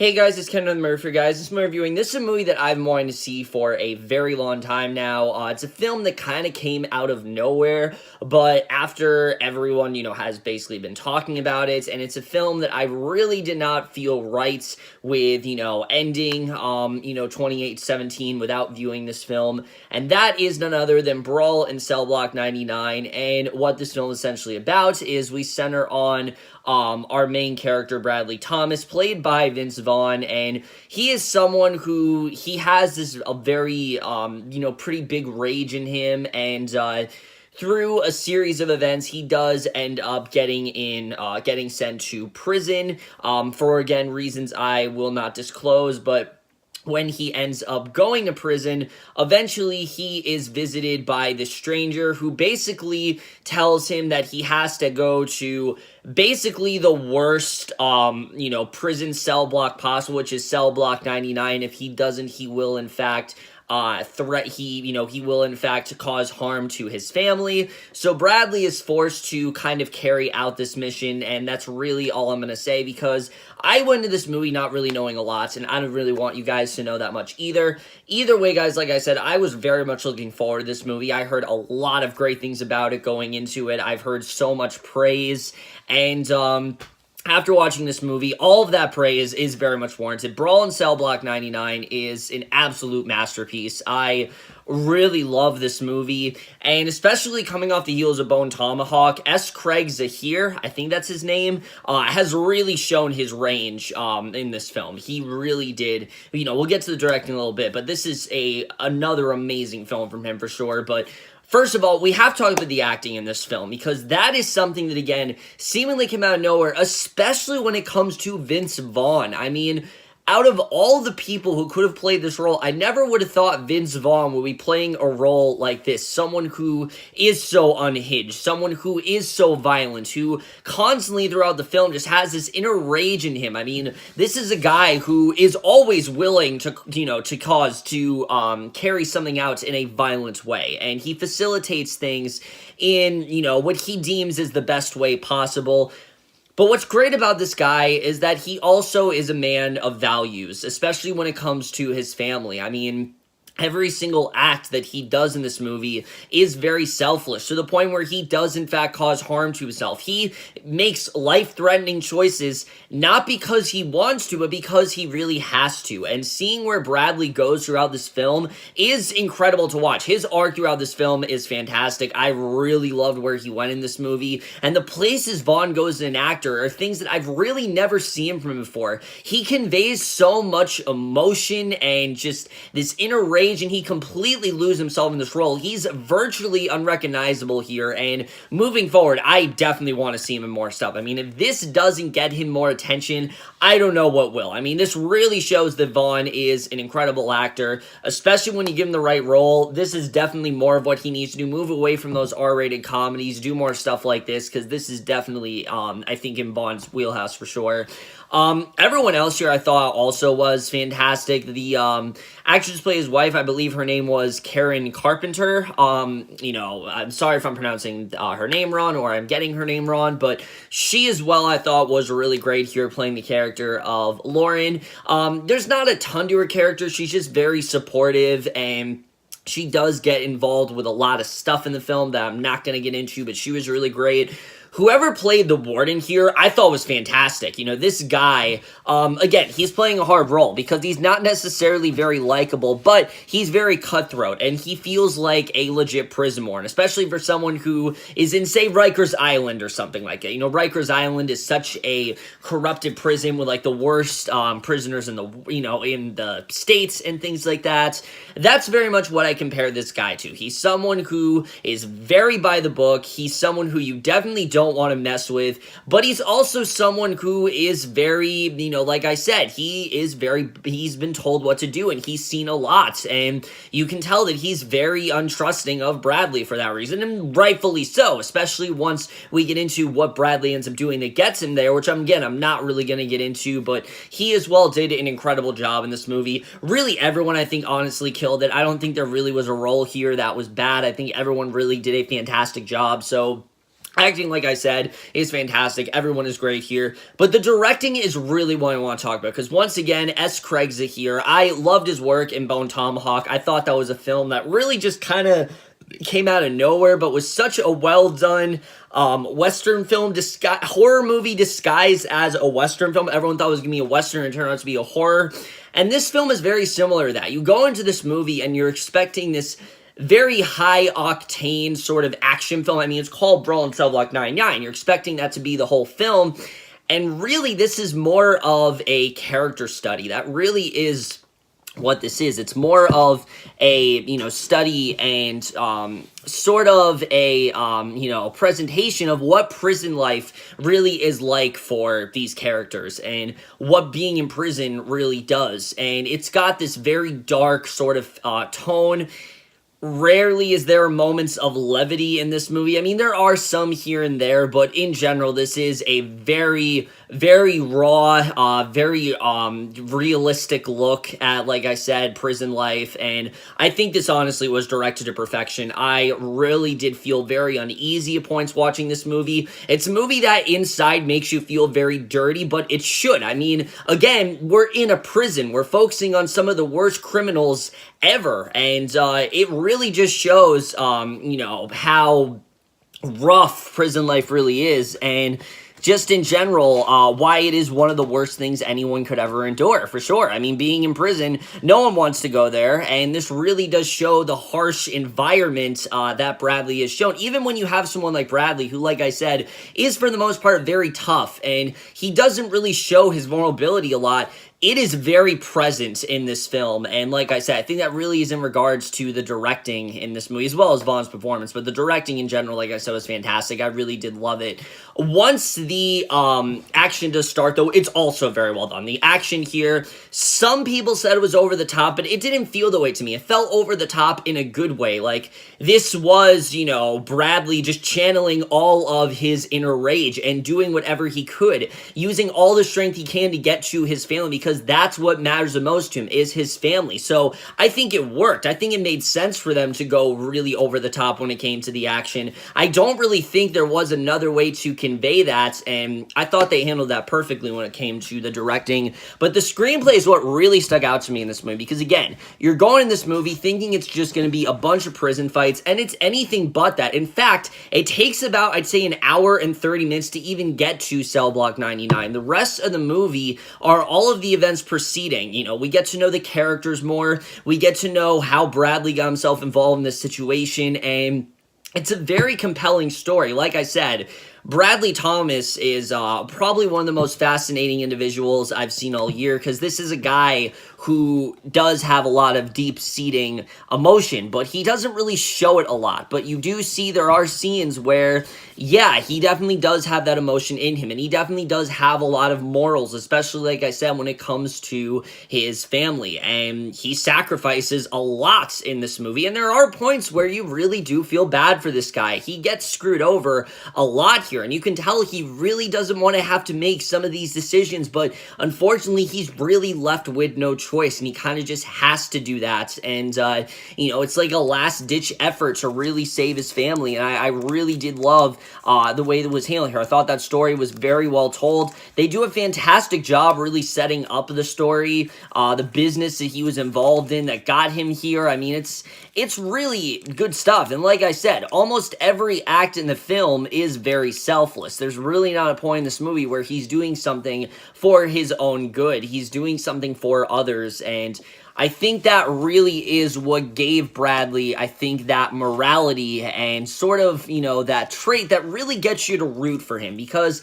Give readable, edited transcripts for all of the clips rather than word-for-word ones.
Hey guys, it's Ken with Murphy, guys. This is my reviewing. This is a movie that I've been wanting to see for a very long time now. It's a film that kind of came out of nowhere, but after everyone, has basically been talking about it, and it's a film that I really did not feel right with, ending, 28/17 without viewing this film, and that is none other than Brawl in Cell Block 99, and what this film is essentially about is we center on our main character, Bradley Thomas, played by Vince Vaughn, and he is someone who, he has this a very, pretty big rage in him, and, through a series of events, he does end up getting sent to prison, for, again, reasons I will not disclose, but when he ends up going to prison, eventually he is visited by this stranger who basically tells him that he has to go to basically the worst, prison cell block possible, which is cell block 99. If he doesn't, he will in fact he will in fact cause harm to his family. So Bradley is forced to kind of carry out this mission, and that's really all I'm going to say, because I went into this movie not really knowing a lot, and I don't really want you guys to know that much either. Either way, guys, like I said, I was very much looking forward to this movie. I heard a lot of great things about it going into it. I've heard so much praise, and, after watching this movie, all of that praise is very much warranted. Brawl in Cell Block 99 is an absolute masterpiece. I really love this movie, and especially coming off the heels of Bone Tomahawk, S. Craig Zahler, I think that's his name, has really shown his range in this film. He really did. We'll get to the directing in a little bit, but this is another amazing film from him for sure. But first of all, we have to talk about the acting in this film, because that is something that, again, seemingly came out of nowhere, especially when it comes to Vince Vaughn. I mean, out of all the people who could have played this role, I never would have thought Vince Vaughn would be playing a role like this. Someone who is so unhinged, someone who is so violent, who constantly throughout the film just has this inner rage in him. I mean, this is a guy who is always willing to, carry something out in a violent way. And he facilitates things in, what he deems is the best way possible. But what's great about this guy is that he also is a man of values, especially when it comes to his family. I mean, every single act that he does in this movie is very selfless, to the point where he does in fact cause harm to himself. He makes life-threatening choices, not because he wants to, but because he really has to. And seeing where Bradley goes throughout this film is incredible to watch. His arc throughout this film is fantastic. I really loved where he went in this movie, and the places Vaughn goes as an actor are things that I've really never seen from him before. He conveys so much emotion and just this inner rage, and he completely loses himself in this role. He's virtually unrecognizable here, and moving forward, I definitely want to see him in more stuff. I mean, if this doesn't get him more attention, I don't know what will. I mean, this really shows that Vaughn is an incredible actor, especially when you give him the right role. This is definitely more of what he needs to do. Move away from those R-rated comedies, do more stuff like this, because this is definitely, I think, in Vaughn's wheelhouse for sure. Everyone else here I thought also was fantastic. The actress who plays his wife, I believe her name was Carpenter. I'm sorry if I'm pronouncing her name wrong, or I'm getting her name wrong, but she as well, I thought, was really great here playing the character of Lauren. There's not a ton to her character. She's just very supportive, and she does get involved with a lot of stuff in the film that I'm not going to get into, but she was really great. Whoever played the warden here, I thought was fantastic. This guy, again, he's playing a hard role because he's not necessarily very likable, but he's very cutthroat, and he feels like a legit prison warden, especially for someone who is in, say, Rikers Island or something like that. Rikers Island is such a corrupted prison with, like, the worst prisoners in the, in the states and things like that. That's very much what I compare this guy to. He's someone who is very by the book. He's someone who you definitely don't want to mess with, but he's also someone who is very, like I said, he's been told what to do, and he's seen a lot, and you can tell that he's very untrusting of Bradley for that reason, and rightfully so, especially once we get into what Bradley ends up doing that gets him there, which I'm not really going to get into, but he as well did an incredible job in this movie. Really, everyone, I think, honestly killed it. I don't think there really was a role here that was bad. I think everyone really did a fantastic job, so Acting, like I said, is fantastic. Everyone is great here. But the directing is really what I want to talk about. Because once again, S. Craig's here. I loved his work in Bone Tomahawk. I thought that was a film that really just kind of came out of nowhere, but was such a well-done Western film, horror movie disguised as a Western film. Everyone thought it was going to be a Western and it turned out to be a horror. And this film is very similar to that. You go into this movie and you're expecting this very high-octane sort of action film. I mean, it's called Brawl in Cell Block 99. You're expecting that to be the whole film. And really, this is more of a character study. That really is what this is. It's more of a, study and sort of a, presentation of what prison life really is like for these characters and what being in prison really does. And it's got this very dark sort of tone. Rarely is there moments of levity in this movie. I mean, there are some here and there, but in general, this is a very, very raw, very realistic look at, like I said, prison life, and I think this honestly was directed to perfection. I really did feel very uneasy at points watching this movie. It's a movie that inside makes you feel very dirty, but it should. I mean, again, we're in a prison. We're focusing on some of the worst criminals ever, and it really just shows, how rough prison life really is, and just in general, why it is one of the worst things anyone could ever endure, for sure. I mean, being in prison, no one wants to go there, and this really does show the harsh environment that Bradley has shown. Even when you have someone like Bradley, who, like I said, is for the most part very tough, and he doesn't really show his vulnerability a lot, it is very present in this film, and like I said, I think that really is in regards to the directing in this movie, as well as Vaughn's performance, but the directing in general, like I said, was fantastic. I really did love it. Once the action does start, though, it's also very well done. The action here, some people said it was over the top, but it didn't feel the way to me. It felt over the top in a good way. Like, this was, Bradley just channeling all of his inner rage and doing whatever he could, using all the strength he can to get to his family, because that's what matters the most to him, is his family. So I think it worked. I think it made sense for them to go really over the top when it came to the action. I don't really think there was another way to convey that, and I thought they handled that perfectly when it came to the directing. But the screenplay is what really stuck out to me in this movie, because again, you're going in this movie thinking it's just going to be a bunch of prison fights, and it's anything but that. In fact, it takes about, I'd say, an hour and 30 minutes to even get to Cell Block 99. The rest of the movie are all of the events preceding. We get to know the characters more. We get to know how Bradley got himself involved in this situation, and it's a very compelling story. Like I said, Bradley Thomas is probably one of the most fascinating individuals I've seen all year, because this is a guy who does have a lot of deep-seating emotion, but he doesn't really show it a lot. But you do see there are scenes where, yeah, he definitely does have that emotion in him, and he definitely does have a lot of morals, especially, like I said, when it comes to his family, and he sacrifices a lot in this movie, and there are points where you really do feel bad for this guy. He gets screwed over a lot here, and you can tell he really doesn't want to have to make some of these decisions, but unfortunately, he's really left with no choice, and he kind of just has to do that, and, it's like a last-ditch effort to really save his family, and I really did love the way that was handled here. I thought that story was very well told. They do a fantastic job really setting up the story, the business that he was involved in that got him here. I mean, it's really good stuff, and like I said, almost every act in the film is very selfless. There's really not a point in this movie where he's doing something for his own good. He's doing something for others, and I think that really is what gave Bradley, I think, that morality and sort of, that trait that really gets you to root for him, because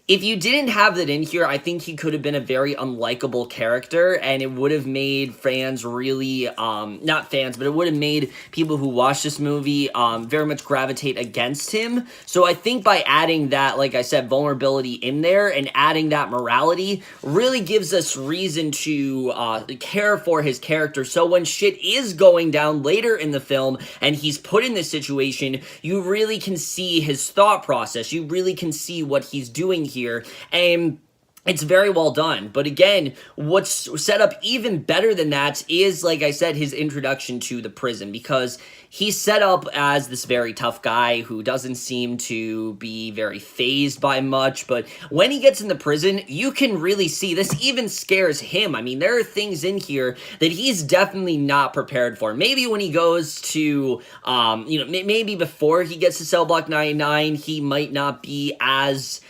if you didn't have that in here, I think he could have been a very unlikable character, and it would have made fans really, not fans, but it would have made people who watch this movie very much gravitate against him. So I think by adding that, like I said, vulnerability in there and adding that morality really gives us reason to care for his character. So when shit is going down later in the film and he's put in this situation, you really can see his thought process. You really can see what he's doing here, and it's very well done. But again, what's set up even better than that is, like I said, his introduction to the prison, because he's set up as this very tough guy who doesn't seem to be very fazed by much. But when he gets in the prison, you can really see this even scares him. I mean, there are things in here that he's definitely not prepared for. Maybe when he goes to, maybe before he gets to Cell Block 99, he might not be as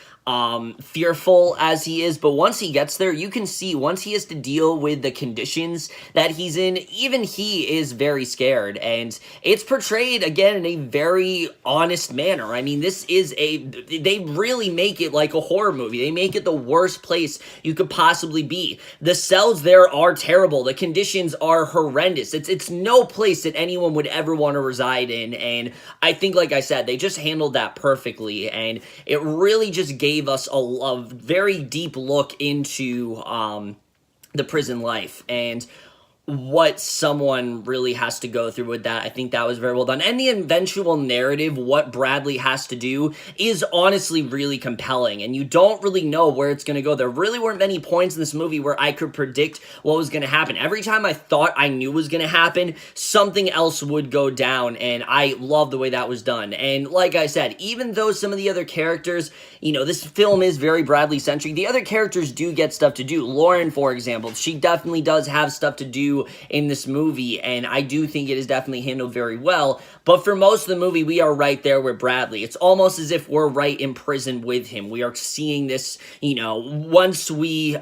fearful as he is, but once he gets there, you can see once he has to deal with the conditions that he's in, even he is very scared, and it's portrayed again in a very honest manner. I mean, they really make it like a horror movie. They make it the worst place you could possibly be. The cells there are terrible. The conditions are horrendous. It's no place that anyone would ever want to reside in, and I think, like I said, they just handled that perfectly, and it really just gave us a very deep look into the prison life and what someone really has to go through with that. I think that was very well done. And the eventual narrative, what Bradley has to do, is honestly really compelling. And you don't really know where it's going to go. There really weren't many points in this movie where I could predict what was going to happen. Every time I thought I knew was going to happen, something else would go down. And I love the way that was done. And like I said, even though some of the other characters, this film is very Bradley-centric, the other characters do get stuff to do. Lauren, for example, she definitely does have stuff to do in this movie, and I do think it is definitely handled very well. But for most of the movie, we are right there with Bradley. It's almost as if we're right in prison with him. We are seeing this, once we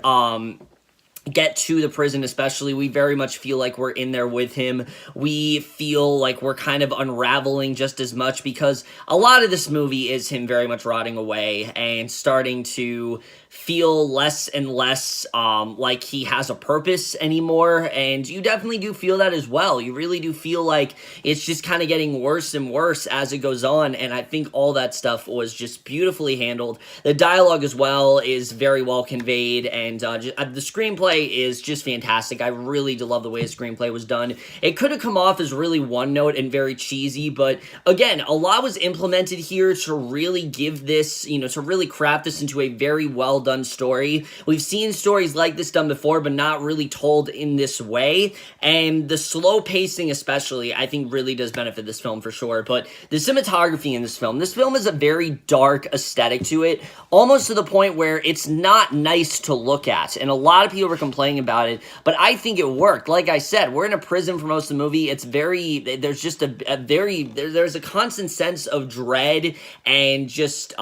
get to the prison especially, we very much feel like we're in there with him. We feel like we're kind of unraveling just as much, because a lot of this movie is him very much rotting away and starting to feel less and less like he has a purpose anymore, and you definitely do feel that as well. You really do feel like it's just kind of getting worse and worse as it goes on, and I think all that stuff was just beautifully handled. The dialogue as well is very well conveyed, and the screenplay is just fantastic. I really do love the way the screenplay was done. It could have come off as really one note and very cheesy, but again, a lot was implemented here to really give this, to really craft this into a very well done story. We've seen stories like this done before, but not really told in this way, and the slow pacing especially, I think, really does benefit this film for sure. But the cinematography in this film is a very dark aesthetic to it, almost to the point where it's not nice to look at, and a lot of people were complaining about it, but I think it worked. Like I said, we're in a prison for most of the movie. It's there's just there's a constant sense of dread and just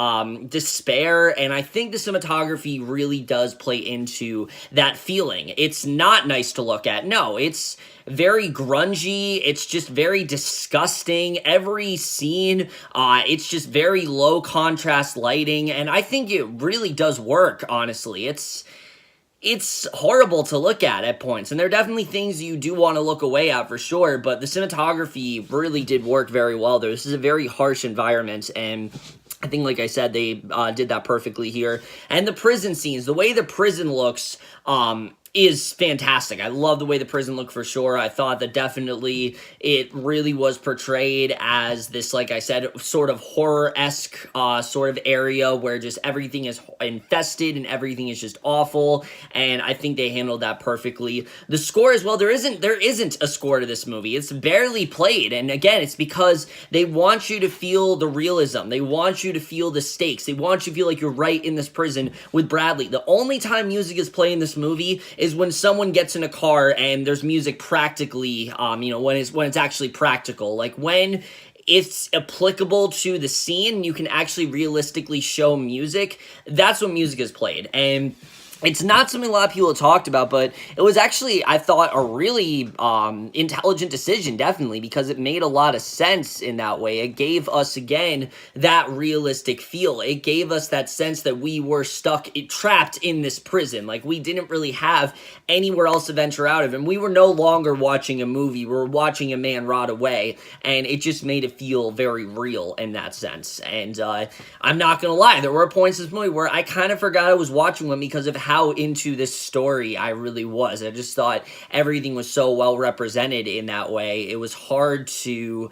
despair, and I think the cinematography really does play into that feeling. It's not nice to look at. No, it's very grungy. It's just very disgusting. Every scene, it's just very low contrast lighting, and I think it really does work, honestly. It's horrible to look at points, and there are definitely things you do want to look away at for sure, but the cinematography really did work very well there. This is a very harsh environment, and I think, like I said, they did that perfectly here. And the prison scenes, the way the prison looks, is fantastic. I love the way the prison looked for sure. I thought that definitely it really was portrayed as this, like I said, sort of horror-esque sort of area where just everything is infested and everything is just awful, and I think they handled that perfectly. The score as well, there isn't a score to this movie. It's barely played, and again, it's because they want you to feel the realism. They want you to feel the stakes. They want you to feel like you're right in this prison with Bradley. The only time music is played in this movie is when someone gets in a car and there's music practically, when it's actually practical. Like when it's applicable to the scene, you can actually realistically show music. That's when music is played. And it's not something a lot of people have talked about, but it was actually, I thought, a really intelligent decision, definitely, because it made a lot of sense in that way. It gave us, again, that realistic feel. It gave us that sense that we were trapped in this prison. Like, we didn't really have anywhere else to venture out of, and we were no longer watching a movie. We were watching a man rot away, and it just made it feel very real in that sense. And I'm not going to lie, there were points in this movie where I kind of forgot I was watching one because of how into this story I really was. I just thought everything was so well represented in that way. It was hard to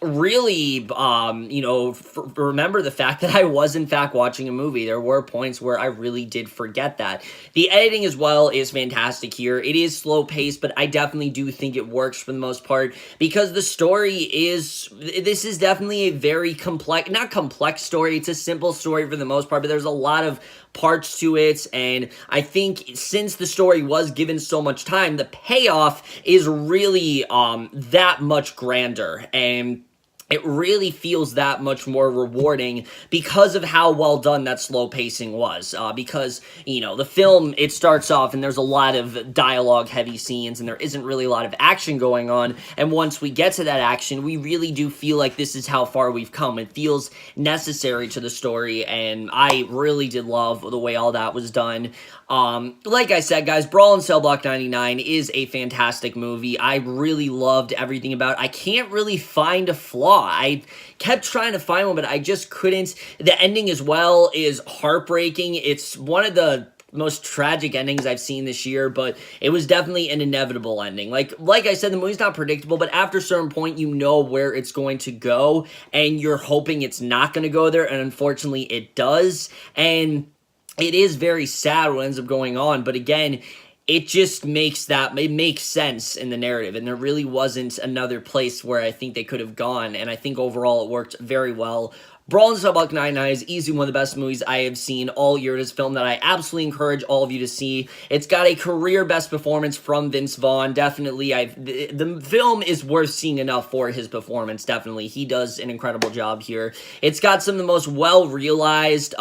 really, remember the fact that I was in fact watching a movie. There were points where I really did forget that. The editing as well is fantastic here. It is slow paced, but I definitely do think it works for the most part because the story this is definitely a very complex, not complex story. It's a simple story for the most part, but there's a lot of parts to it, and I think since the story was given so much time, the payoff is really that much grander, and it really feels that much more rewarding because of how well done that slow pacing was. Because, the film, it starts off and there's a lot of dialogue-heavy scenes and there isn't really a lot of action going on. And once we get to that action, we really do feel like this is how far we've come. It feels necessary to the story, and I really did love the way all that was done. Like I said, guys, Brawl in Cell Block 99 is a fantastic movie. I really loved everything about it. I can't really find a flaw. I kept trying to find one, but I just couldn't. The ending as well is heartbreaking. It's one of the most tragic endings I've seen this year, but it was definitely an inevitable ending. Like I said, the movie's not predictable, but after a certain point, you know where it's going to go, and you're hoping it's not going to go there, and unfortunately, it does, and it is very sad what ends up going on, but again, it just makes sense in the narrative, and there really wasn't another place where I think they could have gone, and I think overall it worked very well. Brawl in Cell Block 99 is easily one of the best movies I have seen all year. It is a film that I absolutely encourage all of you to see. It's got a career best performance from Vince Vaughn. Definitely, the film is worth seeing enough for his performance. Definitely, he does an incredible job here. It's got some of the most well-realized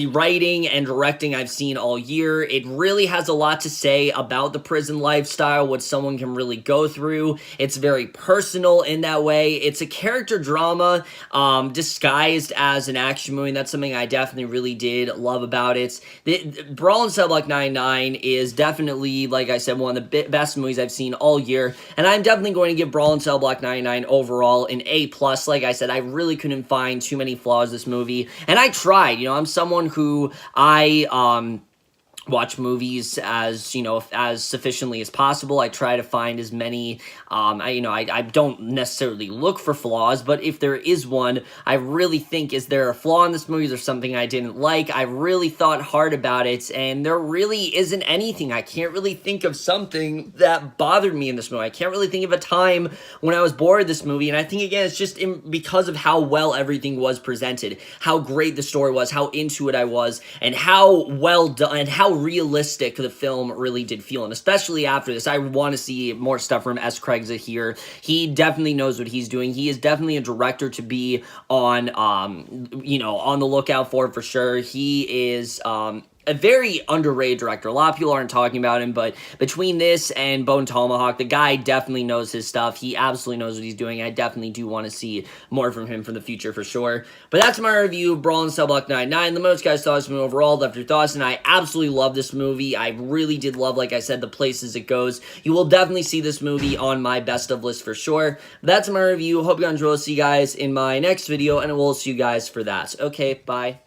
writing and directing I've seen all year. It really has a lot to say about the prison lifestyle, what someone can really go through. It's very personal in that way. It's a character drama disguised as an action movie, and that's something I definitely really did love about it. Brawl in Cell Block 99 is definitely, like I said, one of the best movies I've seen all year, and I'm definitely going to give Brawl in Cell Block 99 overall an A+. Like I said, I really couldn't find too many flaws in this movie, and I tried. I'm someone who watch movies as sufficiently as possible. I try to find as many, I don't necessarily look for flaws, but if there is one, I really think, is there a flaw in this movie? Is there something I didn't like? I really thought hard about it, and there really isn't anything. I can't really think of something that bothered me in this movie. I can't really think of a time when I was bored of this movie, and I think, again, it's just because of how well everything was presented, how great the story was, how into it I was, and how well done, and how realistic the film really did feel. And especially after this, I want to see more stuff from S. Craig Zahler. He definitely knows what he's doing. He is definitely a director to be on the lookout for sure. He is a very underrated director. A lot of people aren't talking about him, but between this and Bone Tomahawk, the guy definitely knows his stuff. He absolutely knows what he's doing. I definitely do want to see more from him for the future for sure. But that's my review of Brawl in Cell Block 99. The most guys saw this movie overall, left your thoughts, and I absolutely love this movie. I really did love, like I said, the places it goes. You will definitely see this movie on my best of list for sure. But that's my review. Hope you enjoy. See you guys in my next video, and I will see you guys for that. Okay, bye.